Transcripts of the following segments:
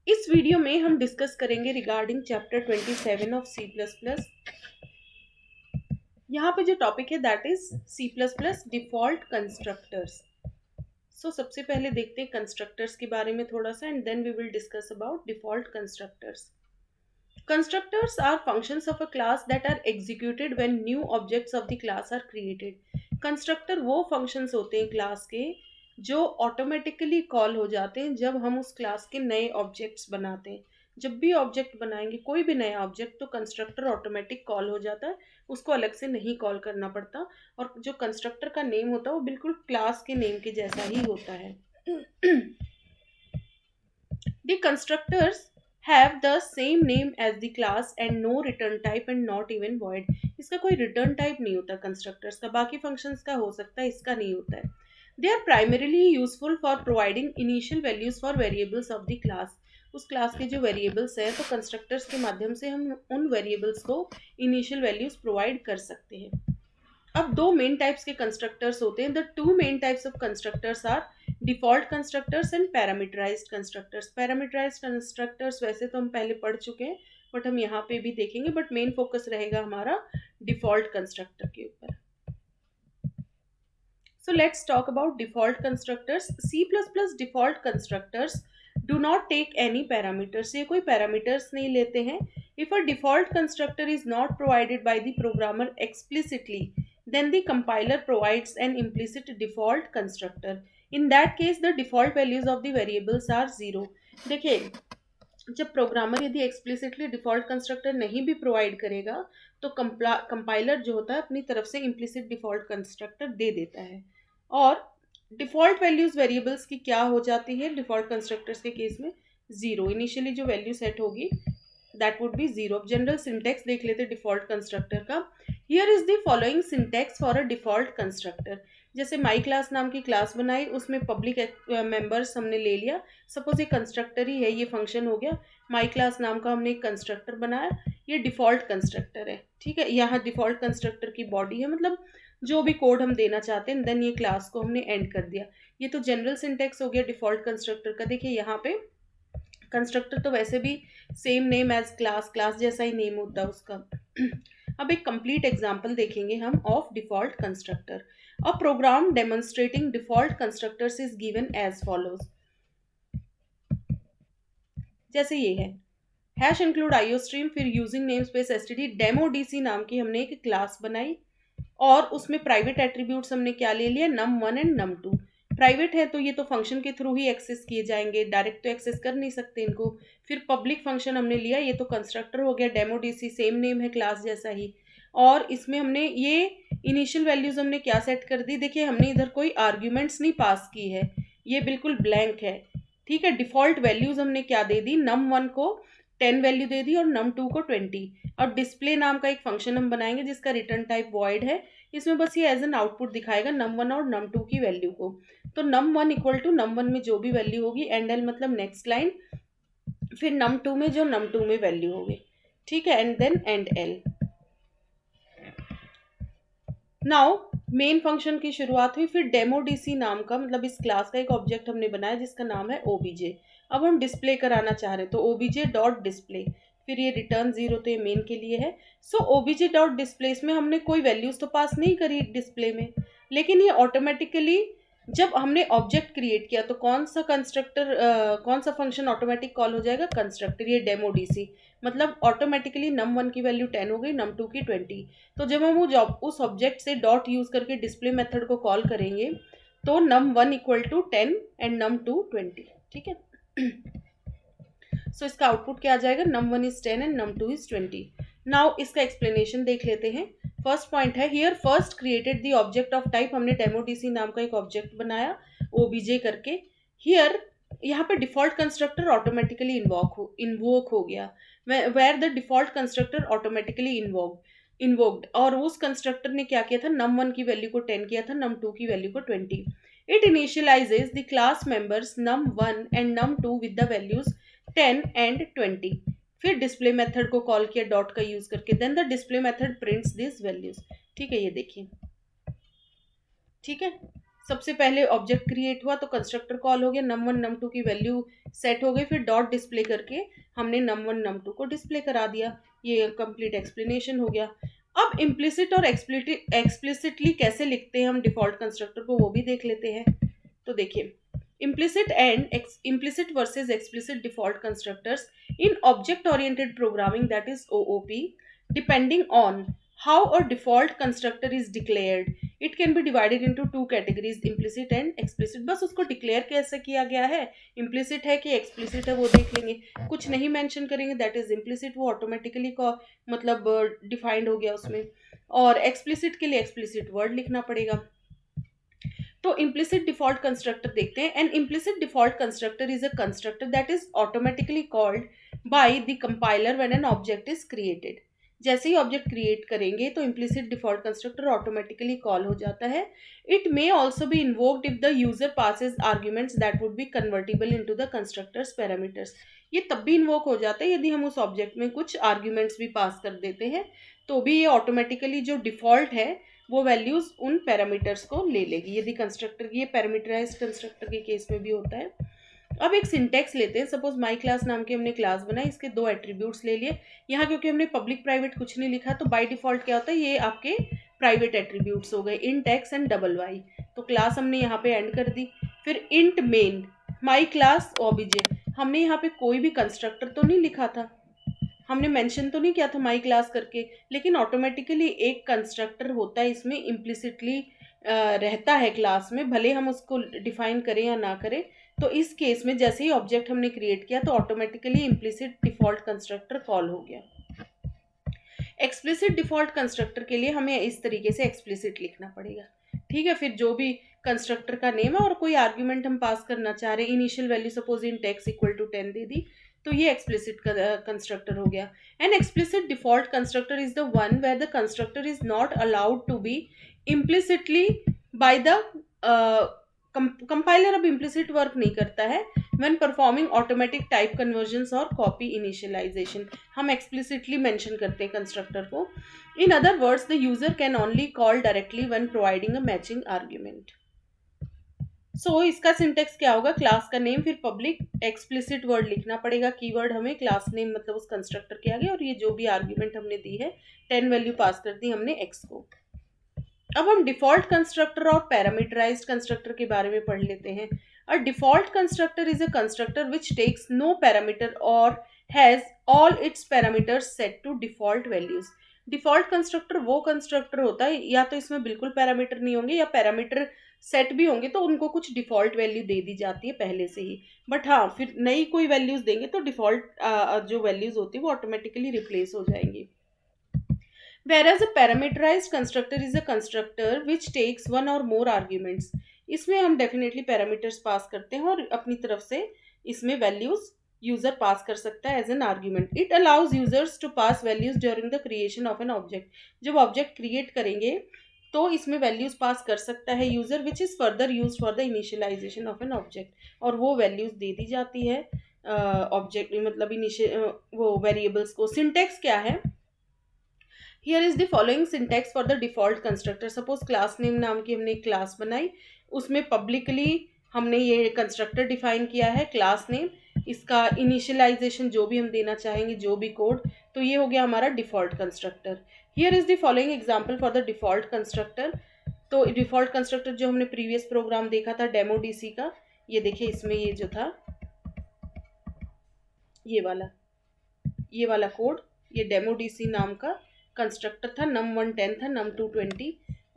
इस वीडियो में हम डिस्कस करेंगे regarding chapter 27 of C plus plus. यहाँ पे जो टॉपिक है that is C plus plus default constructors. So सबसे पहले देखते हैं कंस्ट्रक्टर्स के बारे में थोड़ा सा and then we will discuss about default constructors. Constructors are functions of a class that are executed when new objects of the class are created. Constructor वो functions होते हैं क्लास के जो ऑटोमेटिकली कॉल हो जाते हैं जब हम उस क्लास के नए ऑब्जेक्ट्स बनाते हैं। जब भी ऑब्जेक्ट बनाएंगे कोई भी नया ऑब्जेक्ट तो कंस्ट्रक्टर ऑटोमेटिक कॉल हो जाता है, उसको अलग से नहीं कॉल करना पड़ता। और जो कंस्ट्रक्टर का नेम होता है वो बिल्कुल क्लास के नेम के जैसा ही होता है। The constructors have the same name as the class and no return type and not even void. इसका कोई रिटर्न टाइप नहीं होता कंस्ट्रक्टर्स का, बाकी फंक्शंस का हो सकता है, इसका नहीं होता है। They are primarily useful for providing initial values for variables of the class. उस क्लास के जो वेरिएबल्स हैं तो कंस्ट्रक्टर्स के माध्यम से हम उन वेरिएबल्स को इनिशियल वैल्यूज प्रोवाइड कर सकते हैं। अब दो मेन टाइप्स के कंस्ट्रक्टर्स होते हैं। The two main types of constructors are default constructors and parameterised constructors. Parameterised constructors वैसे तो हम पहले पढ़ चुके हैं बट हम यहाँ पे भी देखेंगे, बट मेन फोकस रहेगा हमारा डिफॉल्ट कंस्ट्रक्टर के ऊपर। So let's talk about default constructors. C++ default constructors do not take any parameters. ये कोई parameters नहीं लेते हैं. If a default constructor is not provided by the programmer explicitly, then the compiler provides an implicit default constructor. In that case, the default values of the variables are 0. देखिए, जब programmer यदि explicitly default constructor नहीं भी provide करेगा तो compiler जो होता है अपनी तरफ से इम्प्लिसिट डिफॉल्ट कंस्ट्रक्टर दे देता है। और डिफॉल्ट वैल्यूज वेरिएबल्स की क्या हो जाती है डिफॉल्ट कंस्ट्रक्टर्स के केस में? जीरो। इनिशियली जो वैल्यू सेट होगी दैट वुड बी जीरो। अब जनरल सिंटेक्स देख लेते डिफॉल्ट कंस्ट्रक्टर का। Here is the following syntax for a default constructor. जैसे माई क्लास नाम की क्लास बनाई, उसमें पब्लिक मेंबर्स हमने ले लिया। सपोज ये कंस्ट्रक्टर ही है, ये फंक्शन हो गया। माई क्लास नाम का हमने एक कंस्ट्रक्टर बनाया, ये डिफॉल्ट कंस्ट्रक्टर है। ठीक है, यहाँ डिफॉल्ट कंस्ट्रक्टर की बॉडी है, मतलब जो भी कोड हम देना चाहते हैं, देन ये क्लास को हमने एंड कर दिया। ये तो जनरल सिंटेक्स हो गया डिफॉल्ट कंस्ट्रक्टर का। देखिए यहाँ पे कंस्ट्रक्टर तो वैसे भी same name as class, class जैसा ही नेम होता है उसका। अब एक कंप्लीट एग्जांपल देखेंगे हम of default constructor. A program demonstrating default constructors is given as follows. जैसे ये है हैश इंक्लूड आईओ स्ट्रीम, फिर using namespace STD demo DC नाम की हमने एक क्लास बनाई और उसमें प्राइवेट एट्रीब्यूट्स हमने क्या ले लिया, num1 एंड num2। प्राइवेट है तो ये तो फंक्शन के थ्रू ही एक्सेस किए जाएंगे, डायरेक्ट तो एक्सेस कर नहीं सकते इनको। फिर पब्लिक फंक्शन हमने लिया, ये तो कंस्ट्रक्टर हो गया डेमो डीसी, सेम नेम है क्लास जैसा ही। और इसमें हमने ये इनिशियल वैल्यूज हमने क्या सेट कर दी, देखिए हमने इधर कोई आर्ग्यूमेंट्स नहीं पास की है, ये बिल्कुल ब्लैंक है। ठीक है, डिफॉल्ट वैल्यूज हमने क्या दे दी, num1 को 10 वैल्यू दे दी और num2 को 20। और डिस्प्ले नाम का एक फंक्शन हम बनाएंगे जिसका रिटर्न टाइप वॉइड है। इसमें बस ये एज एन आउटपुट दिखाएगा num1 और num2 की वैल्यू को। तो num1 इक्वल टू num1 में जो भी वैल्यू होगी, एंड एल मतलब नेक्स्ट लाइन, फिर num2 में जो num2 में वैल्यू होगी। ठीक है, and then endl. Now main function की शुरुआत हुई, फिर डेमो डीसी नाम का, मतलब इस क्लास का एक ऑब्जेक्ट हमने बनाया जिसका नाम है ओबीजे। अब हम डिस्प्ले कराना चाह रहे हैं तो ओबीजे डॉट डिस्प्ले, फिर ये रिटर्न जीरो, तो ये मेन के लिए है। सो ओबीजे डॉट डिस्प्ले में हमने कोई वैल्यूज तो पास नहीं करी डिस्प्ले में, लेकिन ये ऑटोमेटिकली जब हमने ऑब्जेक्ट क्रिएट किया तो कौन सा कंस्ट्रक्टर कौन सा फंक्शन ऑटोमेटिक कॉल हो जाएगा, कंस्ट्रक्टर, ये डेमो डीसी। मतलब ऑटोमेटिकली num1 की वैल्यू 10 हो गई, num2 की 20। तो जब हम उस ऑब्जेक्ट से डॉट यूज करके डिस्प्ले मेथड को कॉल करेंगे तो num1 equal to 10 and num2 20। ठीक है, सो इसका आउटपुट क्या आ जाएगा, num1 is 10 and num2 is 20। Now इसका एक्सप्लेनेशन देख लेते हैं। फर्स्ट पॉइंट है here first created the object of type, हमने डेमो डीसी नाम का एक ऑब्जेक्ट बनाया ओबीजे करके। हियर यहाँ पे डिफॉल्ट कंस्ट्रक्टर ऑटोमेटिकली इन्वोक हो गया, where the default constructor automatically invoked. और उस कंस्ट्रक्टर ने क्या किया था, num1 की वैल्यू को 10 किया था, num2 की वैल्यू को 20। It initialises the class members num1 and num2 with the values 10 and 20। फिर डिस्प्ले मेथड को कॉल किया डॉट का यूज करके, then the display method prints this values. ठीक है, ये देखिए। ठीक है, सबसे पहले ऑब्जेक्ट क्रिएट हुआ तो कंस्ट्रक्टर कॉल हो गया, num1 num2 की वैल्यू सेट हो गई, फिर डॉट डिस्प्ले करके हमने num1 num2 को डिस्प्ले करा दिया। ये कंप्लीट एक्सप्लेनेशन हो गया। अब इम्प्लिसिट और एक्सप्लिसिटली कैसे लिखते हैं हम डिफॉल्ट कंस्ट्रक्टर को, वो भी देख लेते हैं। तो देखिए, implicit versus explicit default constructors in object oriented programming, that is OOP, depending on how a default constructor is declared, it can be divided into two categories, implicit and explicit। बस उसको डिक्लेयर कैसे किया गया है, implicit है कि explicit है वो देख लेंगे। कुछ नहीं मेंशन करेंगे, that is implicit, वो ऑटोमेटिकली का मतलब डिफाइंड हो गया उसमें। और explicit के लिए explicit वर्ड लिखना पड़ेगा। तो implicit default constructor देखते हैं। An implicit default constructor is a constructor that is automatically called by the compiler when an object is created। जैसे ही ऑब्जेक्ट क्रिएट करेंगे तो implicit default constructor automatically call हो जाता है। It may also be invoked if the user passes arguments that would be convertible into the constructor's parameters। ये तब भी invoke हो जाता है यदि हम उस ऑब्जेक्ट में कुछ आर्ग्यूमेंट्स भी पास कर देते हैं, तो भी ये ऑटोमेटिकली जो डिफॉल्ट है वो वैल्यूज उन पैरामीटर्स को ले लेगी, यदि कंस्ट्रक्टर की, ये पैरामीटराइज्ड कंस्ट्रक्टर के केस में भी होता है। अब एक सिंटेक्स लेते हैं। सपोज माई क्लास नाम की हमने क्लास बनाई, इसके दो एट्रीब्यूट्स ले लिए। यहाँ क्योंकि हमने पब्लिक प्राइवेट कुछ नहीं लिखा तो बाय डिफॉल्ट क्या होता है, ये आपके प्राइवेट एट्रीब्यूट्स हो गए, int X and double Y. तो क्लास हमने यहाँ पे एंड कर दी। फिर int main my class object, हमने यहाँ पे कोई भी कंस्ट्रक्टर तो नहीं लिखा था, हमने मेंशन तो नहीं किया था माई क्लास करके, लेकिन ऑटोमेटिकली एक कंस्ट्रक्टर होता है इसमें, इम्प्लिसिटली रहता है क्लास में, भले हम उसको डिफाइन करें या ना करें। तो इस केस में जैसे ही ऑब्जेक्ट हमने क्रिएट किया तो automatically implicit default constructor call हो गया। एक्सप्लिसिट डिफॉल्ट कंस्ट्रक्टर के लिए हमें इस तरीके से एक्सप्लिसिट लिखना पड़ेगा। ठीक है, फिर जो भी कंस्ट्रक्टर का नेम है और कोई आर्ग्यूमेंट हम पास करना चाह रहे हैं, initial value suppose int X equal to 10 दे दी, तो ये एक्सप्लिसिट कंस्ट्रक्टर हो गया। An explicit default constructor is the one where the constructor is not allowed to be implicitly by the compiler. अब इम्प्लिसिट वर्क नहीं करता है when performing automatic type conversions और कॉपी इनिशियलाइजेशन, हम एक्सप्लिसिटली मेंशन करते हैं कंस्ट्रक्टर को। In other words the user can only call directly when providing a matching argument. So इसका सिंटेक्स क्या होगा, क्लास का नेम, फिर पब्लिक एक्सप्लिसिट वर्ड लिखना पड़ेगा, कीवर्ड हमें क्लास नेम मतलब उस कंस्ट्रक्टर के आगे, और ये जो भी आर्ग्यूमेंट हमने दी है 10 वैल्यू पास कर दी हमने एक्स को। अब हम डिफॉल्ट कंस्ट्रक्टर और पैरामीटराइज्ड कंस्ट्रक्टर के बारे में पढ़ लेते हैं। A default constructor is a constructor which takes no parameter और has all its parameters set to default values. Default constructor वो कंस्ट्रक्टर होता है या तो इसमें बिल्कुल पैरामीटर नहीं होंगे या पैरामीटर सेट भी होंगे तो उनको कुछ डिफॉल्ट वैल्यू दे दी जाती है पहले से ही, बट हाँ फिर नई कोई वैल्यूज देंगे तो डिफॉल्ट जो वैल्यूज होती है वो ऑटोमेटिकली रिप्लेस हो जाएंगी। Whereas a parameterized constructor is a constructor which takes one or more arguments। इसमें हम डेफिनेटली पैरामीटर्स पास करते हैं और अपनी तरफ से इसमें वैल्यूज यूजर पास कर सकता है as an argument. It allows users to pass values during the creation of an object. जब ऑब्जेक्ट क्रिएट करेंगे तो इसमें वैल्यूज पास कर सकता है user which is further use for the initialisation of an object, और वो वैल्यूज दे दी जाती है ऑब्जेक्ट मतलब वो वेरिएबल्स को। सिंटेक्स क्या है, Here is the following syntax for the default constructor। Suppose class name नाम की हमने एक क्लास बनाई, उसमें पब्लिकली हमने ये कंस्ट्रक्टर डिफाइन किया है क्लास नेम, इसका इनिशियलाइजेशन जो भी हम देना चाहेंगे जो भी कोड, तो ये हो गया हमारा default constructor. Here is the following example for the default constructor। तो डिफॉल्ट कंस्ट्रक्टर जो हमने प्रीवियस प्रोग्राम देखा था डेमो डीसी का, ये देखिए इसमें ये जो था ये वाला कोड, ये डेमो डीसी नाम का कंस्ट्रक्टर था, num1 10 था, num2 20,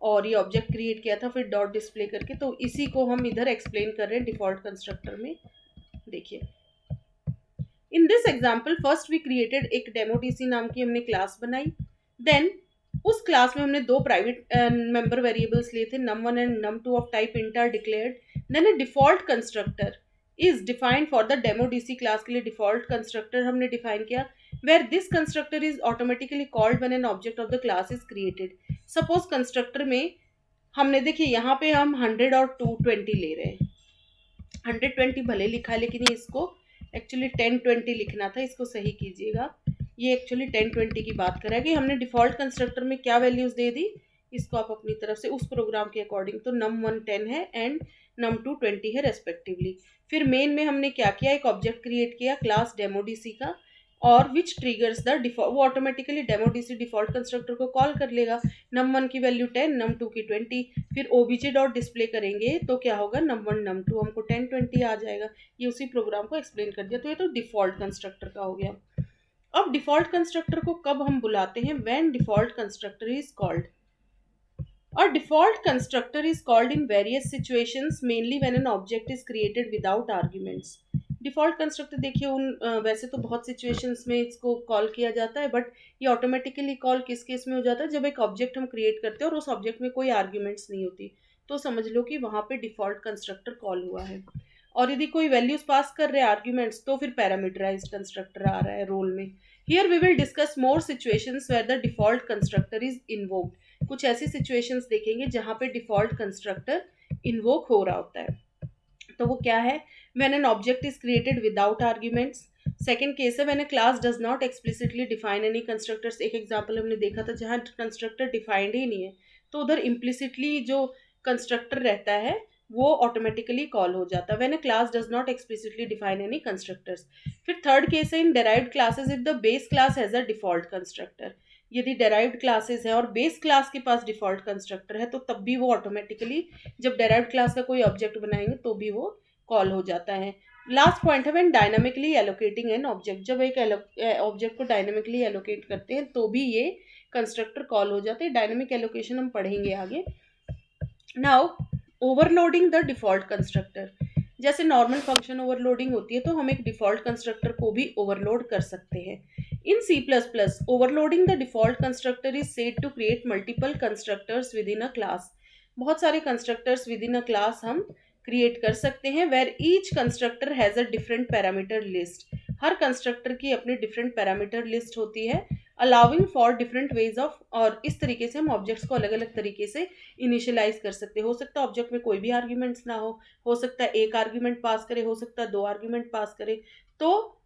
और ये ऑब्जेक्ट क्रिएट किया था फिर डॉट डिस्प्ले करके, तो इसी को हम इधर एक्सप्लेन कर रहे हैं डिफॉल्ट कंस्ट्रक्टर में। देखिए in this example first we created एक डेमो डीसी नाम की हमने क्लास बनाई, देन उस क्लास में हमने दो प्राइवेट मेंबर वेरिएबल्स लिए थे, num1 and num2 of type int are declared. Then a default constructor is defined for the demo DC class के लिए डिफॉल्ट कंस्ट्रक्टर हमने डिफाइन किया, where this constructor is automatically called when an object of the class is created। Suppose constructor में हमने देखिए यहाँ पे हम 100 और 220 ले रहे हैं, 120 भले लिखा है लेकिन ये इसको एक्चुअली 1020 लिखना था, इसको सही कीजिएगा, ये एक्चुअली 1020 की बात कर रहा है कि हमने डिफॉल्ट कंस्ट्रक्टर में क्या वैल्यूज दे दी, इसको आप अपनी तरफ से उस प्रोग्राम के अकॉर्डिंग, तो num1 10 है एंड num2 20 है रेस्पेक्टिवली। फिर मेन में हमने क्या किया, एक ऑब्जेक्ट क्रिएट किया क्लास डेमोडीसी का, और विच ट्रिगर्स द डिफॉल्ट, वो ऑटोमेटिकली डेमोडीसी डिफॉल्ट कंस्ट्रक्टर को कॉल कर लेगा। num1 की वैल्यू 10, num2 की 20, फिर obj डॉट डिस्प्ले करेंगे तो क्या होगा, num1 num2 हमको 10 20 आ जाएगा। ये उसी प्रोग्राम को एक्सप्लेन कर दिया। तो ये तो डिफॉल्ट कंस्ट्रक्टर का हो गया। अब डिफॉल्ट कंस्ट्रक्टर को कब हम बुलाते हैं, when default constructor is called. A default constructor is called in various situations, mainly when an object is created without arguments. Default constructor देखिए वैसे तो बहुत सिचुएशंस में इसको कॉल किया जाता है, बट ये ऑटोमेटिकली कॉल किस केस में हो जाता है, जब एक ऑब्जेक्ट हम क्रिएट करते हैं और उस ऑब्जेक्ट में कोई आर्ग्यूमेंट्स नहीं होती, तो समझ लो कि वहां पे डिफॉल्ट कंस्ट्रक्टर कॉल हुआ है। और यदि कोई वैल्यूज पास कर रहे हैं आर्ग्यूमेंट्स, तो फिर पैरामीटराइज्ड कंस्ट्रक्टर आ रहा है रोल में। Here we will discuss more situations where the default constructor is invoked. कुछ ऐसी सिचुएशंस देखेंगे जहां पे डिफॉल्ट कंस्ट्रक्टर इन्वोक हो रहा होता है। तो वो क्या है, when an object is created without arguments। Second case है when a class does not explicitly define any constructors। एक एग्जांपल हमने देखा था जहां कंस्ट्रक्टर डिफाइंड ही नहीं है, तो उधर इम्प्लिसिटली जो कंस्ट्रक्टर रहता है वो ऑटोमेटिकली कॉल हो जाता है when a class does not explicitly define any constructors। फिर थर्ड केस है in derived classes if the base class has a default constructor। यदि डेराइव्ड क्लासेस है और बेस क्लास के पास डिफॉल्ट कंस्ट्रक्टर है, तो तब भी वो ऑटोमेटिकली जब डेराइव्ड क्लास का कोई ऑब्जेक्ट बनाएंगे तो भी वो कॉल हो जाता है। लास्ट पॉइंट है when dynamically allocating N object. जब एक ऑब्जेक्ट को डायनामिकली एलोकेट करते हैं तो भी ये कंस्ट्रक्टर कॉल हो जाते हैं। डायनामिक एलोकेशन हम पढ़ेंगे आगे। Now overloading the default constructor. जैसे नॉर्मल फंक्शन ओवरलोडिंग होती है, तो हम एक डिफॉल्ट कंस्ट्रक्टर को भी ओवरलोड कर सकते हैं। In C++, overloading the default constructor is said to create multiple constructors within a class। बहुत सारे constructors within a class हम create कर सकते हैं, where each constructor has a different parameter list। Her constructor की अपनी different parameter list होती है, allowing for different ways of, और इस तरीके से हम objects को अलग अलग तरीके से initialize कर सकते हैं। हो सकता है object में कोई भी arguments ना हो सकता है एक argument पास करे, हो सकता है दो argument पास करे, तो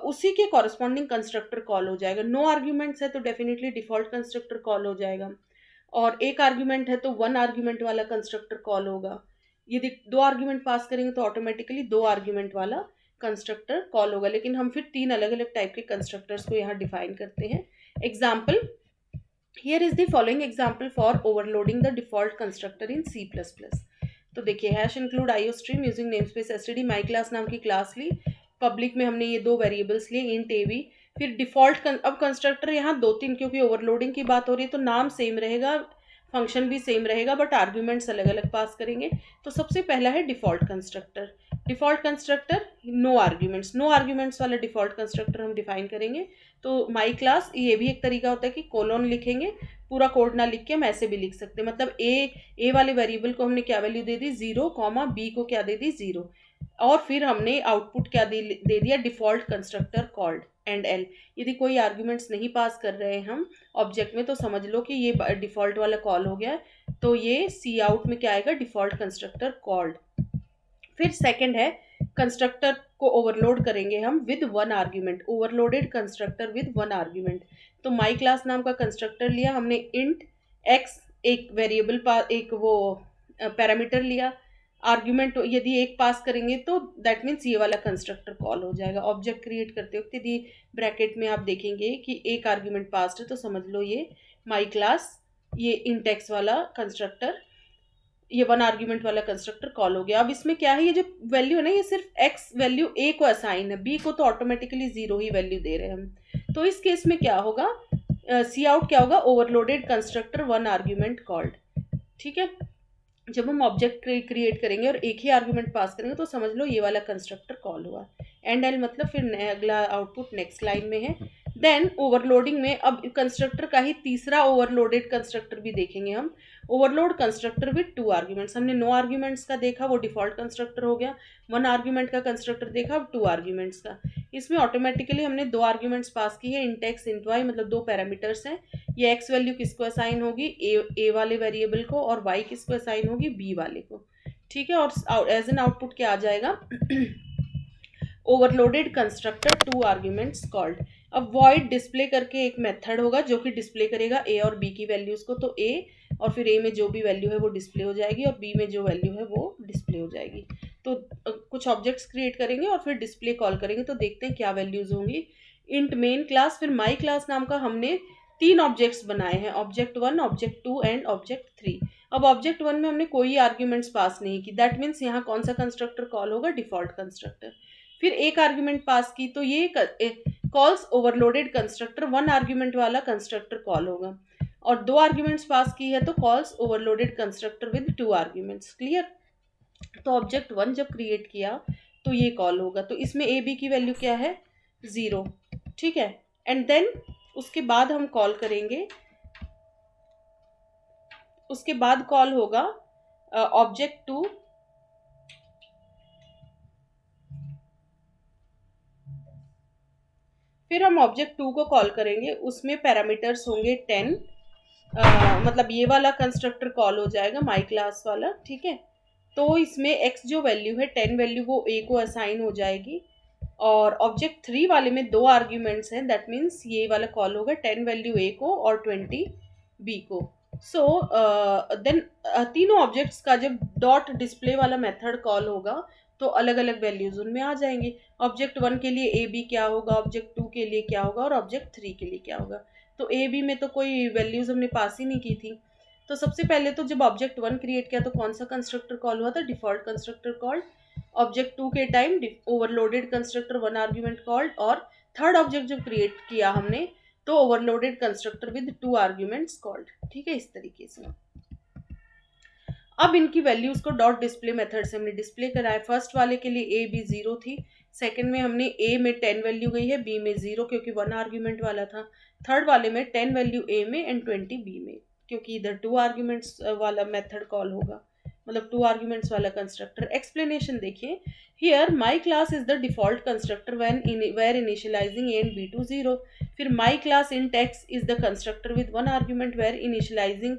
उसी के कॉरस्पॉन्डिंग कंस्ट्रक्टर कॉल हो जाएगा। नो आर्ग्यूमेंट्स है तो डेफिनेटली डिफॉल्ट कंस्ट्रक्टर कॉल हो जाएगा, और एक आर्ग्यूमेंट है तो वन आर्ग्यूमेंट वाला कंस्ट्रक्टर कॉल होगा। यदि दो आर्ग्यूमेंट पास करेंगे तो ऑटोमेटिकली दो आर्ग्यूमेंट वाला कंस्ट्रक्टर कॉल होगा। लेकिन हम फिर तीन अलग अलग टाइप के कंस्ट्रक्टर्स को यहाँ डिफाइन करते हैं। Example, here is the following example for overloading the default constructor in C++। तो देखिए, hash include IO stream using namespace STD, my class नाम की क्लास ली, पब्लिक में हमने ये दो वेरिएबल्स लिए इंट एवी, फिर डिफॉल्ट अब कंस्ट्रक्टर यहाँ दो तीन, क्योंकि ओवरलोडिंग की बात हो रही है तो नाम सेम रहेगा, फंक्शन भी सेम रहेगा, बट आर्ग्यूमेंट्स अलग अलग पास करेंगे। तो सबसे पहला है default constructor. Default constructor no arguments, no arguments वाला डिफॉल्ट कंस्ट्रक्टर हम डिफाइन करेंगे। तो माई क्लास, ये भी एक तरीका होता है कि कोलोन लिखेंगे, पूरा कोड ना लिख के हम ऐसे भी लिख सकते हैं। मतलब ए वाले वेरिएबल को हमने क्या वैल्यू दे दी 0, बी को क्या दे दी 0, और फिर हमने आउटपुट क्या दे दिया, default constructor called and L. यदि कोई आर्ग्यूमेंट्स नहीं पास कर रहे हैं हम ऑब्जेक्ट में, तो समझ लो कि ये डिफॉल्ट वाला कॉल हो गया, तो ये सी आउट में क्या आएगा, डिफॉल्ट कंस्ट्रक्टर कॉल्ड। फिर सेकंड है कंस्ट्रक्टर को ओवरलोड करेंगे हम with one argument, overloaded constructor with one argument. तो माई क्लास नाम का कंस्ट्रक्टर लिया हमने, इंट एक्स एक वेरिएबल एक वो पैरामीटर लिया, आर्ग्यूमेंट यदि एक पास करेंगे तो दैट मीन्स ये वाला कंस्ट्रक्टर कॉल हो जाएगा। ऑब्जेक्ट क्रिएट करते वक्त यदि ब्रैकेट में आप देखेंगे कि एक आर्ग्यूमेंट पास है, तो समझ लो ये माई क्लास, ये इंट एक्स वाला कंस्ट्रक्टर, ये वन आर्ग्यूमेंट वाला कंस्ट्रक्टर कॉल हो गया। अब इसमें क्या है, ये जो वैल्यू है ना, ये सिर्फ एक्स वैल्यू ए को असाइन है, बी को तो ऑटोमेटिकली 0 ही वैल्यू दे रहे हैं हम। तो इस केस में क्या होगा, सी आउट क्या होगा, overloaded constructor one argument called. ठीक है, जब हम ऑब्जेक्ट क्रिएट करेंगे और एक ही आर्ग्यूमेंट पास करेंगे तो समझ लो ये वाला कंस्ट्रक्टर कॉल हुआ। एंड एल मतलब फिर अगला आउटपुट नेक्स्ट लाइन में है। देन ओवरलोडिंग में अब कंस्ट्रक्टर का ही तीसरा ओवरलोडेड कंस्ट्रक्टर भी देखेंगे हम, overload constructor with two arguments. हमने नो आर्ग्यूमेंट्स का देखा, वो डिफॉल्ट कंस्ट्रक्टर हो गया। वन आर्ग्यूमेंट का कंस्ट्रक्टर देखा, अब टू आर्ग्यूमेंट्स का। इसमें ऑटोमेटिकली हमने दो आर्ग्यूमेंट्स पास की है, इंट एक्स इंट वाई, मतलब दो पैरामीटर्स हैं। ये एक्स वैल्यू किसको असाइन होगी, ए वाले वेरिएबल को, और वाई किसको असाइन होगी, बी वाले को। ठीक है, और एज एन आउटपुट क्या आ जाएगा, overloaded constructor two arguments called. अब वॉइड डिस्प्ले करके एक मेथड होगा जो कि डिस्प्ले करेगा ए और बी की वैल्यूज़ को, तो ए और फिर ए में जो भी वैल्यू है वो डिस्प्ले हो जाएगी और बी में जो वैल्यू है वो डिस्प्ले हो जाएगी। तो कुछ ऑब्जेक्ट्स क्रिएट करेंगे और फिर डिस्प्ले कॉल करेंगे, तो देखते हैं क्या वैल्यूज़ होंगी। इंट मेन क्लास, फिर माई क्लास नाम का हमने 3 ऑब्जेक्ट्स बनाए हैं, ऑब्जेक्ट 1, ऑब्जेक्ट 2 एंड ऑब्जेक्ट 3। अब ऑब्जेक्ट 1 में हमने कोई आर्ग्यूमेंट्स पास नहीं की, दैट मीन्स यहाँ कौन सा कंस्ट्रक्टर कॉल होगा, डिफॉल्ट कंस्ट्रक्टर। फिर एक आर्ग्यूमेंट पास की तो ये कॉल्स ओवरलोडेड कंस्ट्रक्टर, 1 आर्ग्यूमेंट वाला कंस्ट्रक्टर कॉल होगा। और 2 आर्ग्यूमेंट्स पास की है तो calls overloaded constructor with 2 arguments. Clear? तो ऑब्जेक्ट 1 जब क्रिएट किया तो ये कॉल होगा, तो इसमें ए बी की वैल्यू क्या है, 0। ठीक है, एंड देन उसके बाद हम कॉल करेंगे, उसके बाद कॉल होगा ऑब्जेक्ट 2, फिर हम ऑब्जेक्ट 2 को कॉल करेंगे, उसमें पैरामीटर्स होंगे 10, मतलब ये वाला कंस्ट्रक्टर कॉल हो जाएगा माई क्लास वाला। ठीक है, तो इसमें x जो वैल्यू है 10 वैल्यू वो a को असाइन हो जाएगी, और ऑब्जेक्ट 3 वाले में 2 आर्ग्यूमेंट्स हैं, दैट मीन्स ये वाला कॉल होगा 10 वैल्यू a को और 20 b को। सो देन तीनों ऑब्जेक्ट्स का जब डॉट डिस्प्ले वाला मेथड कॉल होगा तो अलग अलग वैल्यूज उनमें आ जाएंगे। ऑब्जेक्ट 1 के लिए ए बी क्या होगा, ऑब्जेक्ट 2 के लिए क्या होगा और ऑब्जेक्ट 3 के लिए क्या होगा। तो ए बी में तो कोई वैल्यूज हमने पास ही नहीं की थी। तो सबसे पहले तो जब ऑब्जेक्ट 1 क्रिएट किया तो कौन सा कंस्ट्रक्टर कॉल हुआ था, डिफॉल्ट कंस्ट्रक्टर कॉल्ड। ऑब्जेक्ट 2 के time overloaded constructor 1 argument called, और थर्ड ऑब्जेक्ट जब क्रिएट किया हमने तो overloaded constructor with 2 arguments called. ठीक है, इस तरीके से। अब इनकी values co dot display method से हमने डिस्प्ले कराया। फर्स्ट वाले के लिए ए बी 0 थी, सेकंड में हमने ए में 10 वैल्यू गई है, बी में 0 क्योंकि 1 आर्ग्यूमेंट वाला था, थर्ड वाले में 10 वैल्यू ए में एंड 20 बी में, क्योंकि इधर 2 आर्ग्यूमेंट्स वाला मेथड कॉल होगा, मतलब 2 आर्ग्यूमेंट्स वाला कंस्ट्रक्टर। एक्सप्लेनेशन देखिए, here my class is the default constructor where initialising A and B to 0। फिर my class int X is the constructor with 1 argument where initialising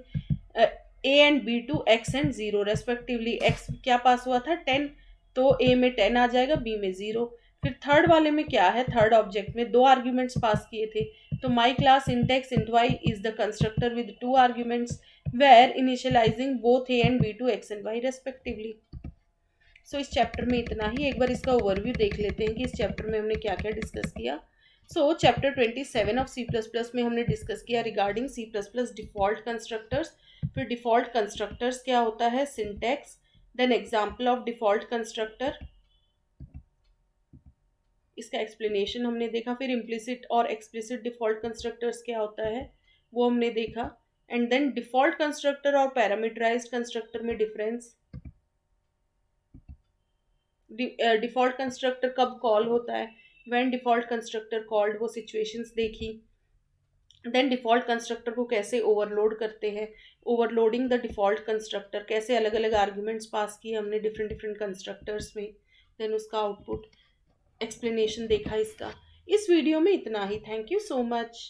A and B to x and 0 respectively. X क्या पास हुआ था, 10, तो ए में 10 आ जाएगा, B में 0। फिर थर्ड वाले में क्या है, थर्ड ऑब्जेक्ट में 2 आर्ग्यूमेंट्स पास किए थे, तो my class int x int y is the constructor with 2 arguments where initializing both a and B to x and y respectively. So इस चैप्टर में इतना ही। एक बार इसका ओवरव्यू देख लेते हैं कि इस चैप्टर में हमने क्या क्या डिस्कस किया। सो चैप्टर 27 ऑफ C++ में हमने डिस्कस किया रिगार्डिंग C++ डिफॉल्ट कंस्ट्रक्टर्स। फिर डिफॉल्ट कंस्ट्रक्टर्स क्या होता है, syntax, then example of default constructor, इसका एक्सप्लेनेशन हमने देखा। फिर इम्प्लिसिट और एक्सप्लिसिट डिफॉल्ट कंस्ट्रक्टर्स क्या होता है वो हमने देखा, एंड देन डिफॉल्ट कंस्ट्रक्टर और पैरामीटराइज्ड कंस्ट्रक्टर में डिफरेंस, डिफॉल्ट कंस्ट्रक्टर कब कॉल होता है, व्हेन डिफॉल्ट कंस्ट्रक्टर कॉल्ड, वो सिचुएशंस देखी। देन डिफॉल्ट कंस्ट्रक्टर को कैसे ओवरलोड करते हैं, ओवरलोडिंग द डिफॉल्ट कंस्ट्रक्टर, कैसे अलग अलग आर्ग्यूमेंट्स पास किए हमने डिफरेंट डिफरेंट कंस्ट्रक्टर्स में, देन उसका आउटपुट एक्सप्लेनेशन देखा इसका। इस वीडियो में इतना ही। Thank you so much.